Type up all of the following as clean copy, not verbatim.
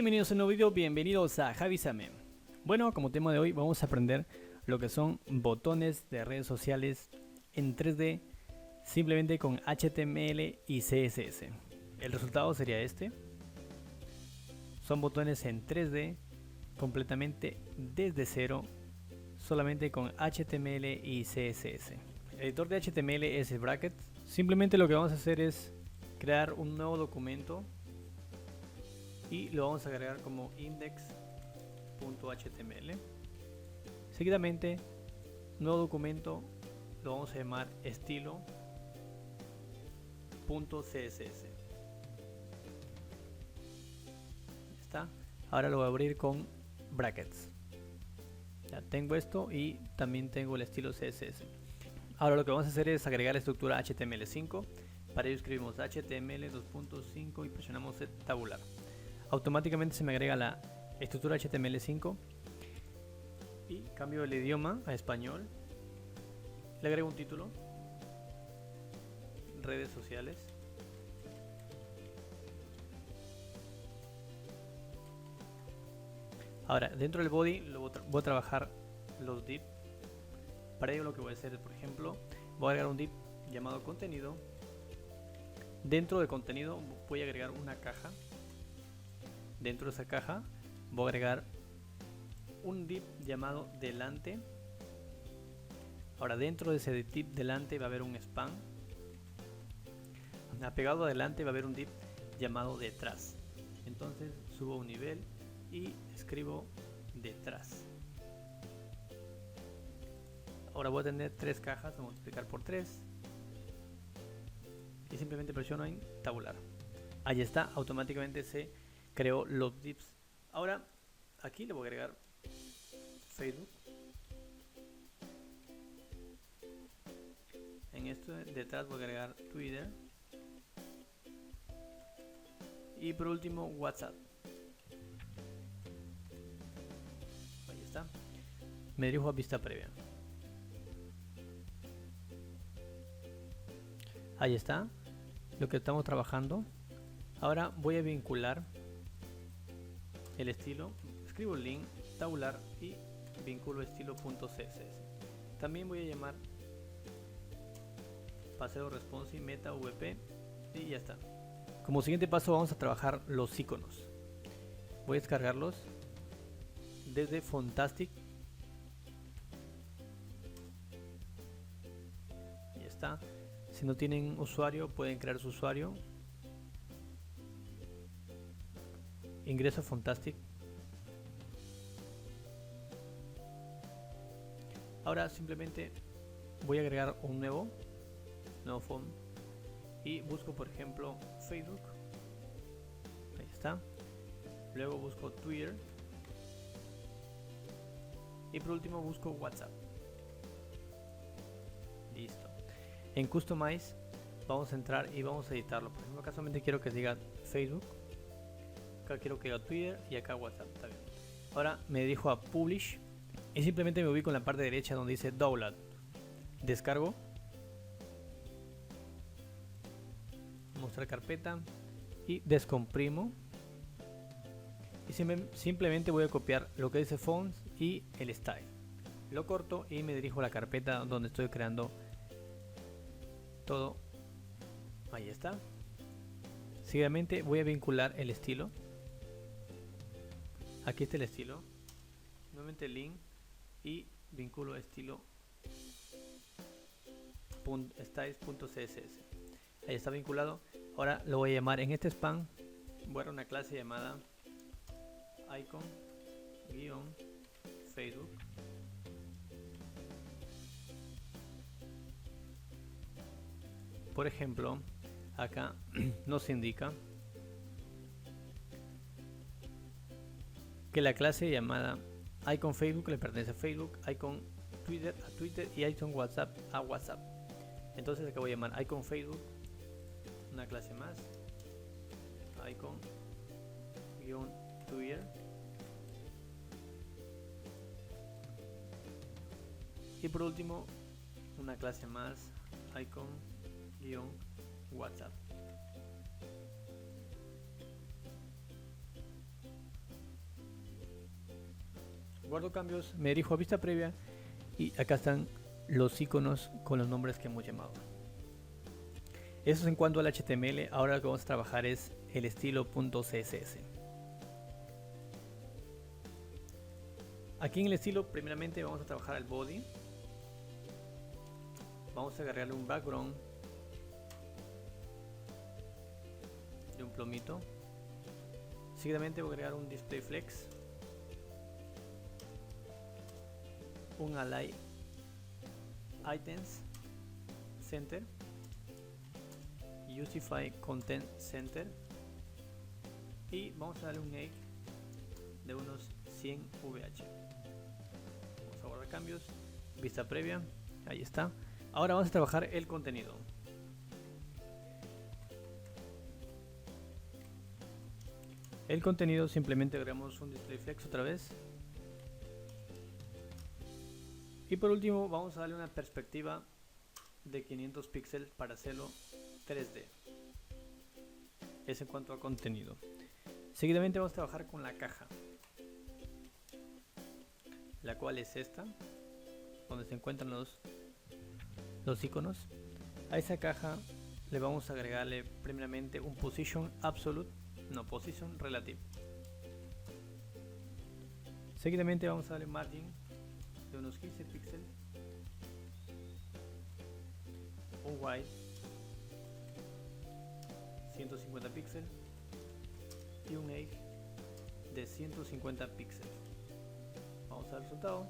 Bienvenidos a un nuevo video, bienvenidos a Javisame. Bueno, como tema de hoy vamos a aprender lo que son botones de redes sociales en 3D simplemente con HTML y CSS. El resultado sería este. Son botones en 3D completamente desde cero, solamente con HTML y CSS. El editor de HTML es el Bracket. Simplemente lo que vamos a hacer es crear un nuevo documento y lo vamos a agregar como index.html. Seguidamente, nuevo documento lo vamos a llamar estilo.css. Está. Ahora lo voy a abrir con brackets. Ya tengo esto y también tengo el estilo CSS. Ahora lo que vamos a hacer es agregar la estructura HTML5. Para ello escribimos HTML 2.5 y presionamos tabular. Automáticamente se me agrega la estructura HTML5 y cambio el idioma a español. Le agrego un título, redes sociales. Ahora dentro del body voy a trabajar los div. Para ello lo que voy a hacer es, por ejemplo, voy a agregar un div llamado contenido. Dentro de contenido voy a agregar una caja. Dentro de esa caja voy a agregar un div llamado delante. Ahora dentro de ese div delante va a haber un span. Apegado a delante va a haber un div llamado detrás. Entonces subo un nivel y escribo detrás. Ahora voy a tener tres cajas, vamos a multiplicar por 3 y simplemente presiono en tabular. Ahí está, automáticamente se creó los divs. Ahora aquí le voy a agregar Facebook. En esto detrás voy a agregar Twitter. Y por último WhatsApp. Ahí está. Me dirijo a vista previa. Ahí está lo que estamos trabajando. Ahora voy a vincular el estilo, escribo el link, tabular y vinculo estilo.css. También voy a llamar paseo responsive meta vp y ya está. Como siguiente paso vamos a trabajar los iconos. Voy a descargarlos desde Fontastic. Ya está. Si no tienen usuario pueden crear su usuario. Ingreso a Fontastic. Ahora simplemente voy a agregar un nuevo font y busco por ejemplo Facebook. Ahí está. Luego busco Twitter y por último busco WhatsApp. Listo. En Customize vamos a entrar y vamos a editarlo. Por ejemplo, acá solamente quiero que diga Facebook. Acá quiero que diga Twitter y acá WhatsApp. Está bien. Ahora me dirijo a Publish y simplemente me ubico en la parte derecha donde dice Download. Descargo. Mostrar carpeta y descomprimo. Y simplemente voy a copiar lo que dice Fonts y el Style. Lo corto y me dirijo a la carpeta donde estoy creando todo. Ahí está. Seguidamente voy a vincular el estilo. Aquí está el estilo. Nuevamente link y vinculo estilo styles.css. Ahí está vinculado. Ahora lo voy a llamar en este span. Voy a dar una clase llamada icon-facebook. Por ejemplo, acá nos indica que la clase llamada icon Facebook le pertenece a Facebook, icon Twitter a Twitter y icon WhatsApp a WhatsApp. Entonces acá voy a llamar icon Facebook, una clase más, icon Twitter y por último una clase más, icon WhatsApp. Guardo cambios, me dirijo a vista previa y acá están los iconos con los nombres que hemos llamado. Eso es en cuanto al HTML. Ahora lo que vamos a trabajar es el estilo .css. Aquí en el estilo, primeramente vamos a trabajar el body. Vamos a agregarle un background de un plomito. Seguidamente voy a agregar un display flex, un align items center, Justify Content Center y vamos a darle un egg de unos 100 VH. Vamos a guardar cambios, vista previa, ahí está. Ahora vamos a trabajar el contenido. El contenido simplemente agregamos un display flex otra vez. Y por último vamos a darle una perspectiva de 500 píxeles para hacerlo 3D. Es en cuanto a contenido. Seguidamente vamos a trabajar con la caja, la cual es esta, donde se encuentran los iconos. A esa caja le vamos a agregarle primeramente un position absolute, no, position relative. Seguidamente vamos a darle margin de unos 15 píxeles, un white 150 píxeles y un edge de 150 píxeles. Vamos al resultado.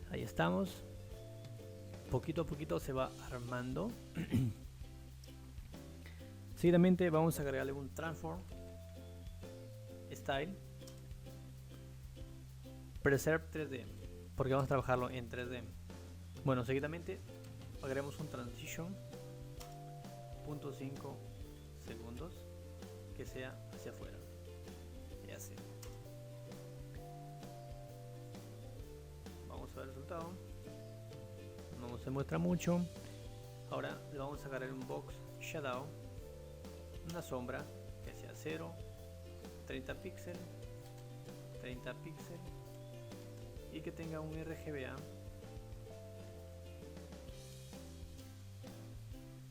Ahí estamos. Poquito a poquito se va armando. Seguidamente vamos a agregarle un transform style preserve 3D, porque vamos a trabajarlo en 3D. Bueno, seguidamente agregamos un transition 0.5 segundos que sea hacia afuera y así. Vamos a ver el resultado. No se muestra mucho. Ahora le vamos a agarrar un box shadow, una sombra que sea 0, 30 píxeles, 30 píxeles y que tenga un RGBA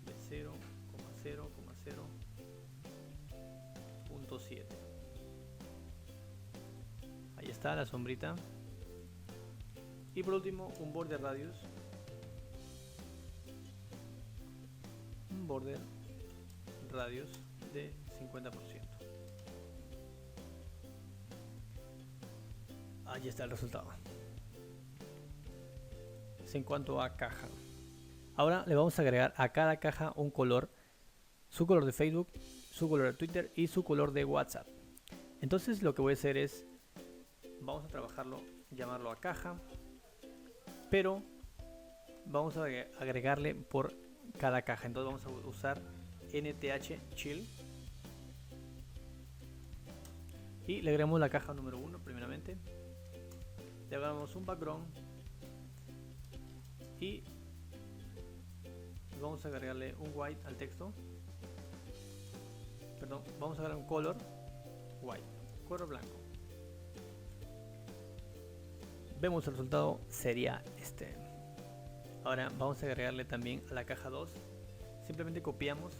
de 0,0,0.7. Ahí está la sombrita. Y por último un border radius, de 50%. Ahí está el resultado. Es en cuanto a caja. Ahora le vamos a agregar a cada caja un color, su color de Facebook, su color de Twitter y su color de WhatsApp. Entonces lo que voy a hacer es, vamos a trabajarlo, llamarlo a caja, pero vamos a agregarle por cada caja. Entonces vamos a usar NTH Chill y le agregamos la caja número 1 primeramente, le agregamos un background y vamos a agregarle un white al texto, perdón, vamos a agregar un color white, color blanco. Vemos el resultado, sería este. Ahora vamos a agregarle también a la caja 2, simplemente copiamos,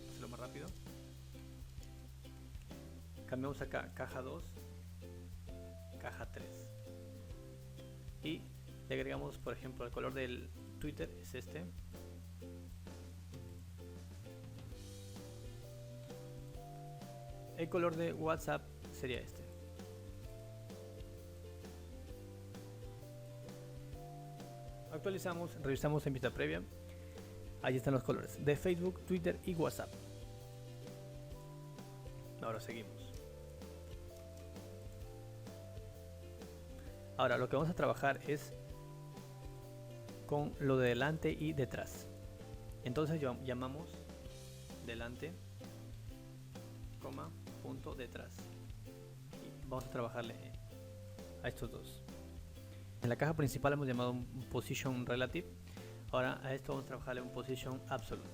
hacerlo más rápido, cambiamos acá caja 2, caja 3 y le agregamos, por ejemplo, el color del Twitter es este, el color de WhatsApp sería este. Actualizamos, revisamos en vista previa. Ahí están los colores de Facebook, Twitter y WhatsApp. Ahora seguimos. Ahora lo que vamos a trabajar es con lo de delante y detrás. Entonces llamamos delante, coma, punto detrás. Y vamos a trabajarle a estos dos. En la caja principal hemos llamado un position relative. Ahora a esto vamos a trabajarle un position absolute.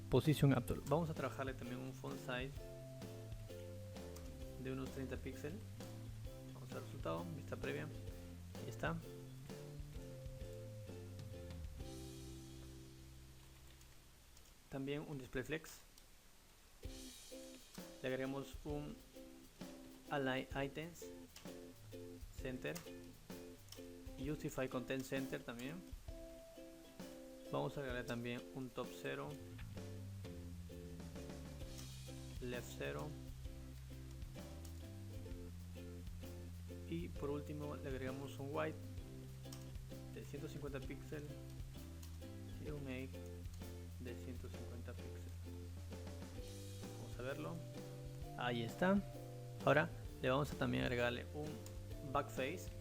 Position absolute. Vamos a trabajarle también un font size de unos 30 píxeles. Vamos al resultado, vista previa. Ahí está. También un display flex. Le agregamos un Align Items Center, Justify Content Center también. Vamos a agregar también un top 0, left 0 y por último le agregamos un white de 150 píxeles y un make de 150 píxeles. Vamos a verlo. Ahí está. Ahora le vamos a también agregarle un backface.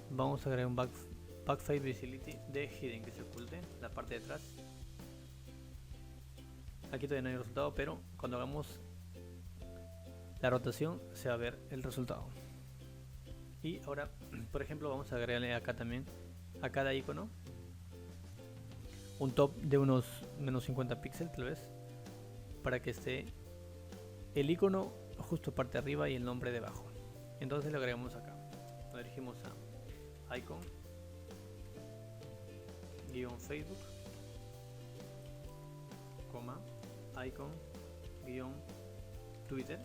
Vamos a agregar un backface visibility de hidden, que se oculte la parte de atrás. Aquí todavía no hay resultado, pero cuando hagamos la rotación se va a ver el resultado. Y ahora, por ejemplo, vamos a agregarle acá también a cada icono un top de unos menos 50 píxeles tal vez, para que esté el icono justo parte de arriba y el nombre debajo. Entonces lo agregamos acá, lo dirigimos a icon guión Facebook, coma icon guión Twitter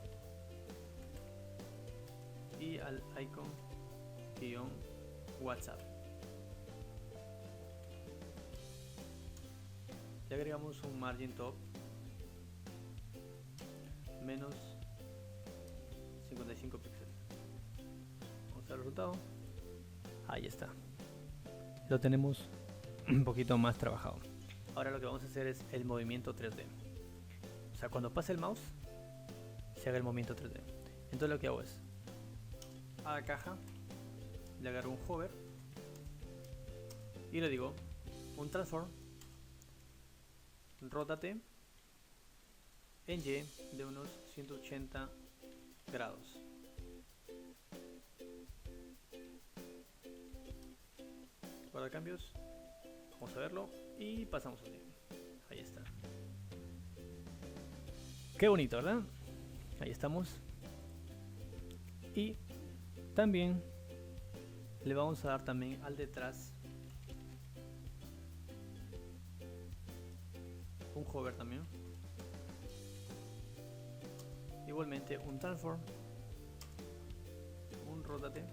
y al icon guión WhatsApp. Le agregamos un margin top menos 55 píxeles. Vamos al resultado. Ahí está. Lo tenemos un poquito más trabajado. Ahora lo que vamos a hacer es el movimiento 3D. O sea, cuando pase el mouse se haga el movimiento 3D. Entonces lo que hago es a la caja le agarro un hover y le digo un transform, rótate en Y de unos 180 grados. Guarda cambios. Vamos a verlo y pasamos al siguiente. Ahí está. Qué bonito, ¿verdad? Ahí estamos. Y también le vamos a dar también al detrás un hover también. Igualmente un transform, un rótate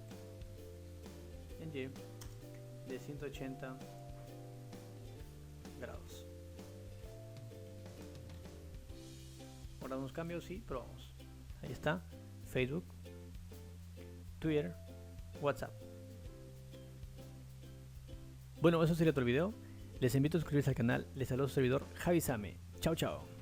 en Y de 180 grados. Guardamos cambios y probamos. Ahí está, Facebook, Twitter, WhatsApp. Bueno, eso sería todo el video. Les invito a suscribirse al canal. Les saluda su servidor Javi Same. Chao, chao.